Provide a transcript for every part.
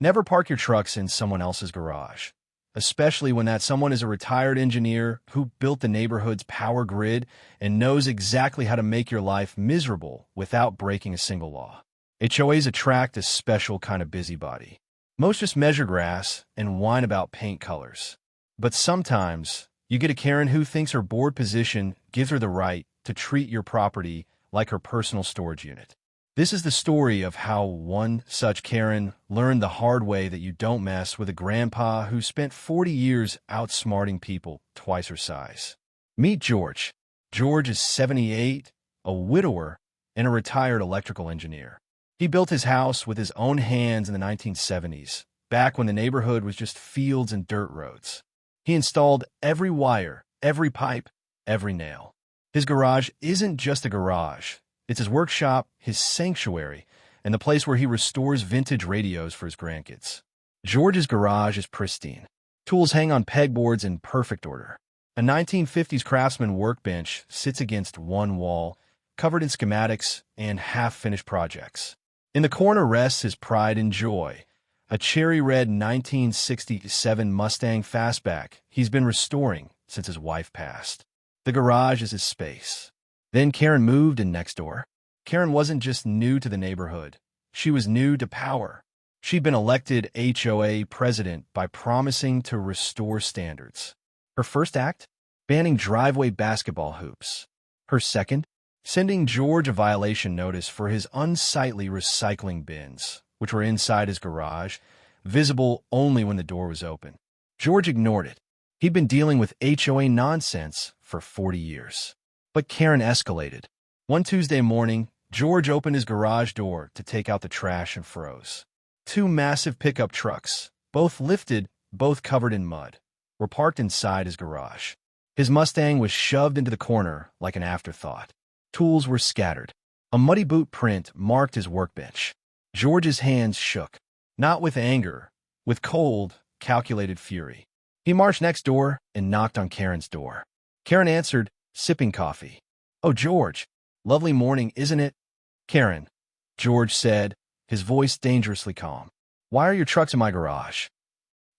Never park your trucks in someone else's garage, especially when that someone is a retired engineer who built the neighborhood's power grid and knows exactly how to make your life miserable without breaking a single law. HOAs attract a special kind of busybody. Most just measure grass and whine about paint colors. But sometimes, you get a Karen who thinks her board position gives her the right to treat your property like her personal storage unit. This is the story of how one such Karen learned the hard way that you don't mess with a grandpa who spent 40 years outsmarting people twice her size. Meet George. George is 78, a widower, and a retired electrical engineer. He built his house with his own hands in the 1970s, back when the neighborhood was just fields and dirt roads. He installed every wire, every pipe, every nail. His garage isn't just a garage. It's his workshop, his sanctuary, and the place where he restores vintage radios for his grandkids. George's garage is pristine. Tools hang on pegboards in perfect order. A 1950s Craftsman workbench sits against one wall, covered in schematics and half-finished projects. In the corner rests his pride and joy, a cherry-red 1967 Mustang Fastback he's been restoring since his wife passed. The garage is his space. Then Karen moved in next door. Karen wasn't just new to the neighborhood. She was new to power. She'd been elected HOA president by promising to restore standards. Her first act? Banning driveway basketball hoops. Her second? Sending George a violation notice for his unsightly recycling bins, which were inside his garage, visible only when the door was open. George ignored it. He'd been dealing with HOA nonsense for 40 years. But Karen escalated. One Tuesday morning, George opened his garage door to take out the trash and froze. Two massive pickup trucks, both lifted, both covered in mud, were parked inside his garage. His Mustang was shoved into the corner like an afterthought. Tools were scattered. A muddy boot print marked his workbench. George's hands shook, not with anger, with cold, calculated fury. He marched next door and knocked on Karen's door. Karen answered, sipping coffee. "Oh, George, lovely morning, isn't it?" "Karen," George said, his voice dangerously calm. "Why are your trucks in my garage?"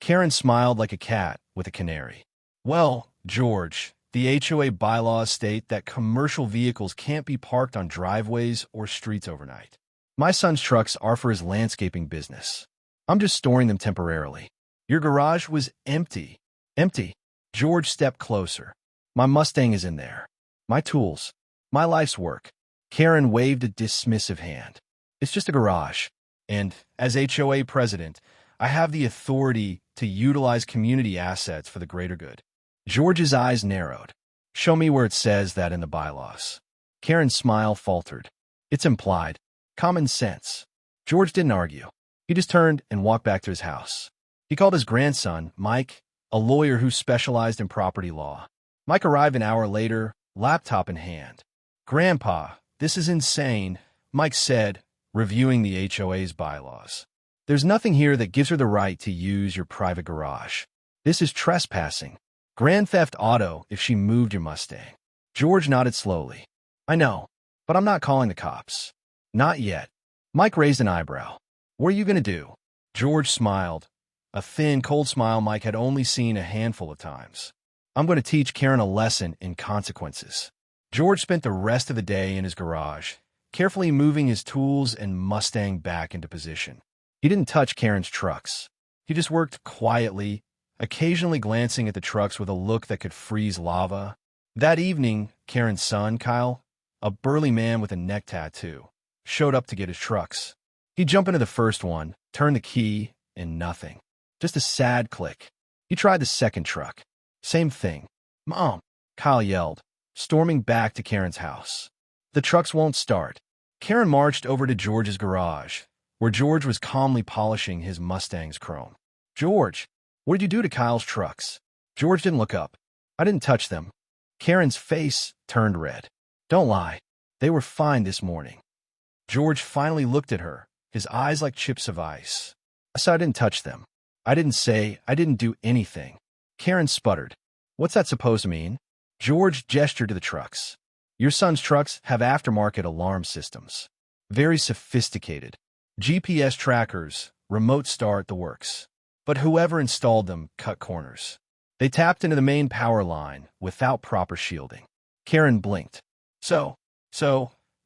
Karen smiled like a cat with a canary. "Well, George, the HOA bylaws state that commercial vehicles can't be parked on driveways or streets overnight. My son's trucks are for his landscaping business. I'm just storing them temporarily. Your garage was empty." "Empty?" George stepped closer. "My Mustang is in there. My tools. My life's work." Karen waved a dismissive hand. "It's just a garage. And as HOA president, I have the authority to utilize community assets for the greater good." George's eyes narrowed. "Show me where it says that in the bylaws." Karen's smile faltered. "It's implied. Common sense." George didn't argue. He just turned and walked back to his house. He called his grandson, Mike, a lawyer who specialized in property law. Mike arrived an hour later, laptop in hand. "Grandpa, this is insane," Mike said, reviewing the HOA's bylaws. "There's nothing here that gives her the right to use your private garage. This is trespassing. Grand theft auto if she moved your Mustang." George nodded slowly. "I know, but I'm not calling the cops. Not yet." Mike raised an eyebrow. "What are you going to do?" George smiled, a thin, cold smile Mike had only seen a handful of times. "I'm going to teach Karen a lesson in consequences." George spent the rest of the day in his garage, carefully moving his tools and Mustang back into position. He didn't touch Karen's trucks. He just worked quietly, occasionally glancing at the trucks with a look that could freeze lava. That evening, Karen's son, Kyle, a burly man with a neck tattoo, showed up to get his trucks. He'd jump into the first one, turn the key, and nothing. Just a sad click. He tried the second truck. Same thing. "Mom," Kyle yelled, storming back to Karen's house. "The trucks won't start." Karen marched over to George's garage, where George was calmly polishing his Mustang's chrome. "George, what did you do to Kyle's trucks?" George didn't look up. "I didn't touch them." Karen's face turned red. "Don't lie. They were fine this morning." George finally looked at her, his eyes like chips of ice. "I said I didn't touch them. I didn't say I didn't do anything." Karen sputtered. "What's that supposed to mean?" George gestured to the trucks. "Your son's trucks have aftermarket alarm systems. Very sophisticated. GPS trackers, remote start, the works. But whoever installed them cut corners. They tapped into the main power line without proper shielding. Karen blinked. So,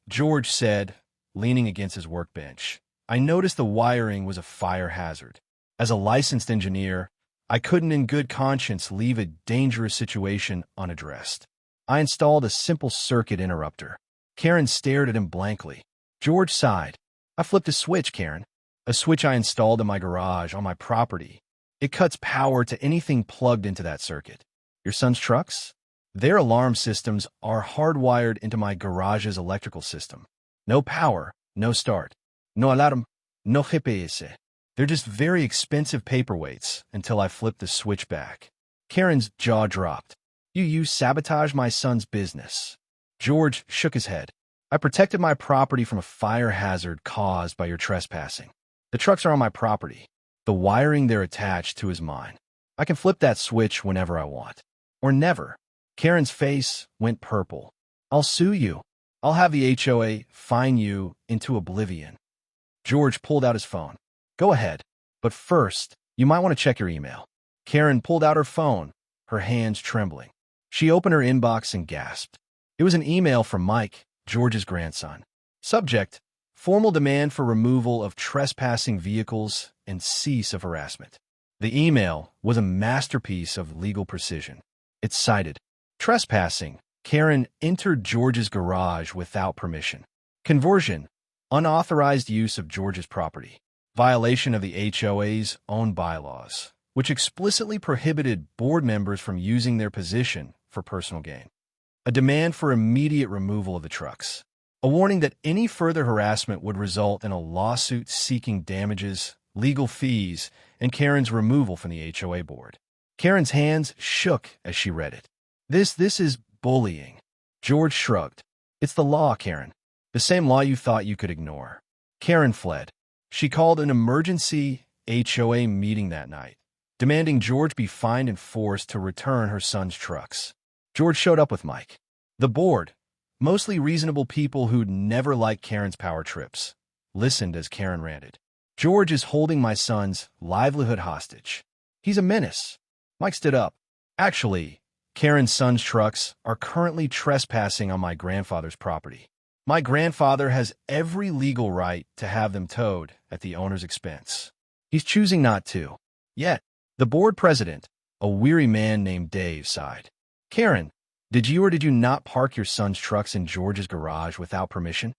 George said, leaning against his workbench. I noticed the wiring was a fire hazard. As a licensed engineer, I couldn't in good conscience leave a dangerous situation unaddressed. I installed a simple circuit interrupter. Karen stared at him blankly. George sighed. I flipped a switch, Karen. A switch I installed in my garage on my property. It cuts power to anything plugged into that circuit. Your son's trucks? Their alarm systems are hardwired into my garage's electrical system. No power, no start. No alarm, no GPS. They're just very expensive paperweights until I flip the switch back. Karen's jaw dropped. You sabotage my son's business. George shook his head. I protected my property from a fire hazard caused by your trespassing. The trucks are on my property. The wiring they're attached to is mine. I can flip that switch whenever I want. Or never. Karen's face went purple. I'll sue you. I'll have the HOA fine you into oblivion. George pulled out his phone. Go ahead. But first, you might want to check your email. Karen pulled out her phone, her hands trembling. She opened her inbox and gasped. It was an email from Mike, George's grandson. Subject: formal demand for removal of trespassing vehicles and cease of harassment. The email was a masterpiece of legal precision. It cited: trespassing. Karen entered George's garage without permission. Conversion. Unauthorized use of George's property. Violation of the HOA's own bylaws, which explicitly prohibited board members from using their position for personal gain. A demand for immediate removal of the trucks. A warning that any further harassment would result in a lawsuit seeking damages, legal fees, and Karen's removal from the HOA board. Karen's hands shook as she read it. This is bullying. George shrugged. It's the law, Karen. The same law you thought you could ignore. Karen fled. She called an emergency HOA meeting that night, demanding George be fined and forced to return her son's trucks. George showed up with Mike. The board, mostly reasonable people who'd never liked Karen's power trips, listened as Karen ranted. George is holding my son's livelihood hostage. He's a menace. Mike stood up. Actually, Karen's son's trucks are currently trespassing on my grandfather's property. My grandfather has every legal right to have them towed at the owner's expense. He's choosing not to. Yet, the board president, a weary man named Dave, sighed. Karen, did you or did you not park your son's trucks in George's garage without permission?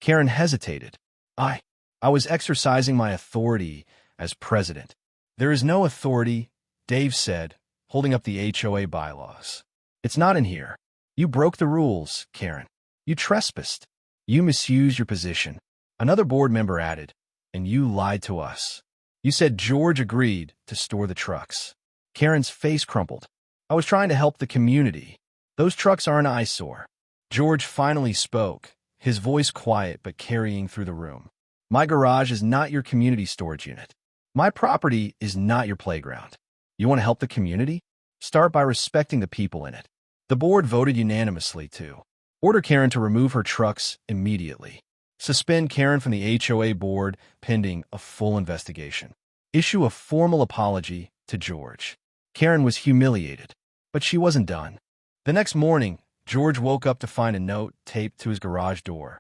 Karen hesitated. I was exercising my authority as president. There is no authority, Dave said, holding up the HOA bylaws. It's not in here. You broke the rules, Karen. You trespassed. You misused your position. Another board member added, and you lied to us. You said George agreed to store the trucks. Karen's face crumpled. I was trying to help the community. Those trucks are an eyesore. George finally spoke, his voice quiet but carrying through the room. My garage is not your community storage unit. My property is not your playground. You want to help the community? Start by respecting the people in it. The board voted unanimously to order Karen to remove her trucks immediately. Suspend Karen from the HOA board pending a full investigation. Issue a formal apology to George. Karen was humiliated, but she wasn't done. The next morning, George woke up to find a note taped to his garage door.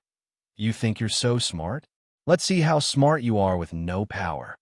You think you're so smart? Let's see how smart you are with no power.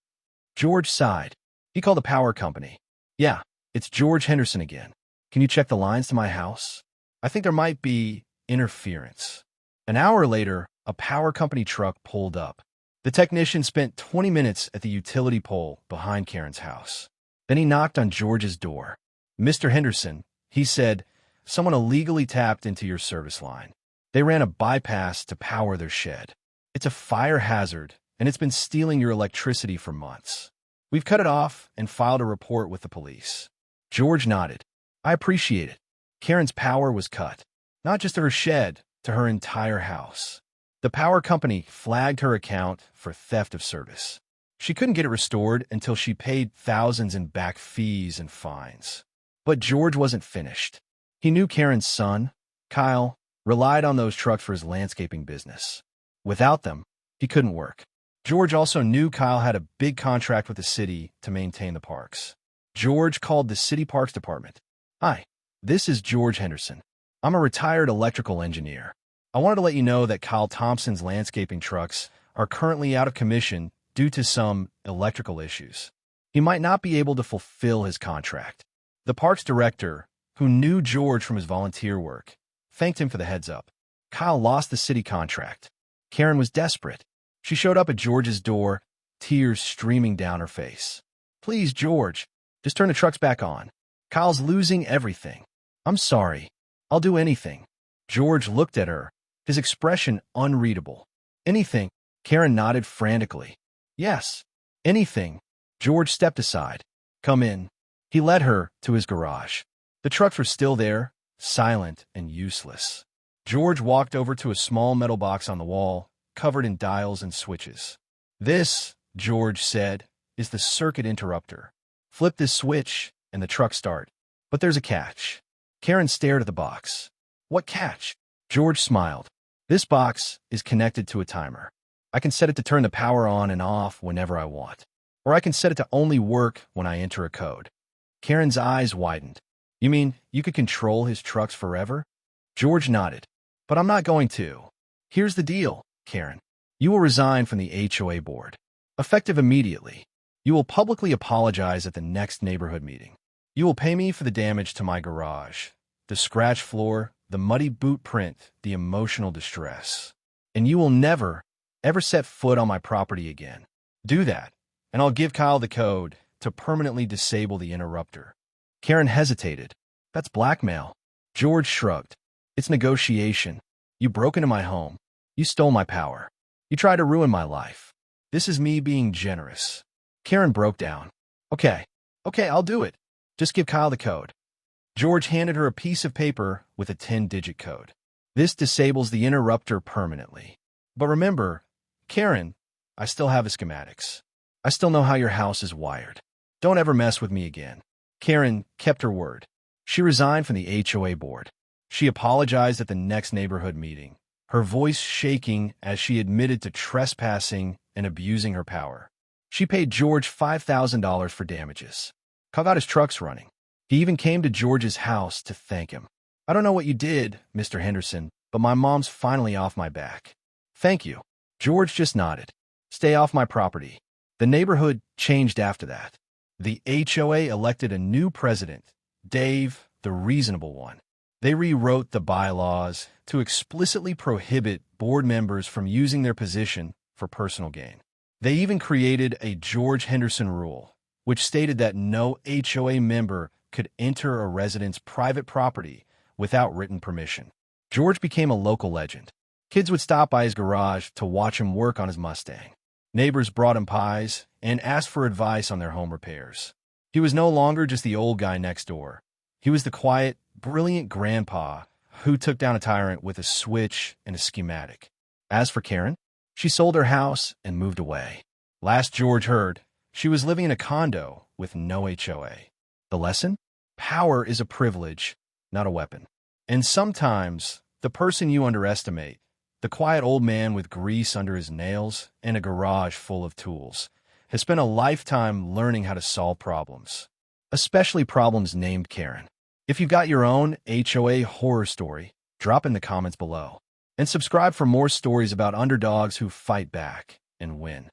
George sighed. He called the power company. Yeah, it's George Henderson again. Can you check the lines to my house? I think there might be interference. An hour later, a power company truck pulled up. The technician spent 20 minutes at the utility pole behind Karen's house. Then he knocked on George's door. Mr. Henderson, he said, someone illegally tapped into your service line. They ran a bypass to power their shed. It's a fire hazard, and it's been stealing your electricity for months. We've cut it off and filed a report with the police. George nodded. I appreciate it. Karen's power was cut. Not just to her shed, to her entire house. The power company flagged her account for theft of service. She couldn't get it restored until she paid thousands in back fees and fines. But George wasn't finished. He knew Karen's son, Kyle, relied on those trucks for his landscaping business. Without them, he couldn't work. George also knew Kyle had a big contract with the city to maintain the parks. George called the city parks department. "Hi, this is George Henderson. I'm a retired electrical engineer. I wanted to let you know that Kyle Thompson's landscaping trucks are currently out of commission due to some electrical issues. He might not be able to fulfill his contract." The parks director, who knew George from his volunteer work, thanked him for the heads up. Kyle lost the city contract. Karen was desperate. She showed up at George's door, tears streaming down her face. "Please, George, just turn the trucks back on. Kyle's losing everything. I'm sorry. I'll do anything." George looked at her, his expression unreadable. "Anything?" Karen nodded frantically. "Yes, anything." George stepped aside. "Come in." He led her to his garage. The trucks were still there, silent and useless. George walked over to a small metal box on the wall, covered in dials and switches. "This," George said, "is the circuit interrupter. Flip this switch, and the trucks start. But there's a catch." Karen stared at the box. "What catch?" George smiled. "This box is connected to a timer. I can set it to turn the power on and off whenever I want. Or I can set it to only work when I enter a code." Karen's eyes widened. "You mean you could control his trucks forever?" George nodded. "But I'm not going to. Here's the deal, Karen. You will resign from the HOA board. Effective immediately. You will publicly apologize at the next neighborhood meeting. You will pay me for the damage to my garage, the scratch floor, the muddy boot print, the emotional distress. And you will never, ever set foot on my property again. Do that, and I'll give Kyle the code to permanently disable the interrupter." Karen hesitated. "That's blackmail." George shrugged. "It's negotiation. You broke into my home. You stole my power. You tried to ruin my life. This is me being generous." Karen broke down. Okay, I'll do it. Just give Kyle the code." George handed her a piece of paper with a 10-digit code. "This disables the interrupter permanently. But remember, Karen, I still have the schematics. I still know how your house is wired. Don't ever mess with me again." Karen kept her word. She resigned from the HOA board. She apologized at the next neighborhood meeting, her voice shaking as she admitted to trespassing and abusing her power. She paid George $5,000 for damages. Kyle got his trucks running. He even came to George's house to thank him. "I don't know what you did, Mr. Henderson, but my mom's finally off my back." "Thank you." George just nodded. "Stay off my property." The neighborhood changed after that. The HOA elected a new president, Dave, the reasonable one. They rewrote the bylaws to explicitly prohibit board members from using their position for personal gain. They even created a George Henderson rule, which stated that no HOA member could enter a resident's private property without written permission. George became a local legend. Kids would stop by his garage to watch him work on his Mustang. Neighbors brought him pies and asked for advice on their home repairs. He was no longer just the old guy next door. He was the quiet, brilliant grandpa who took down a tyrant with a switch and a schematic. As for Karen, she sold her house and moved away. Last George heard, she was living in a condo with no HOA. The lesson? Power is a privilege, not a weapon. And sometimes, the person you underestimate, the quiet old man with grease under his nails and a garage full of tools, has spent a lifetime learning how to solve problems, especially problems named Karen. If you've got your own HOA horror story, drop in the comments below. And subscribe for more stories about underdogs who fight back and win.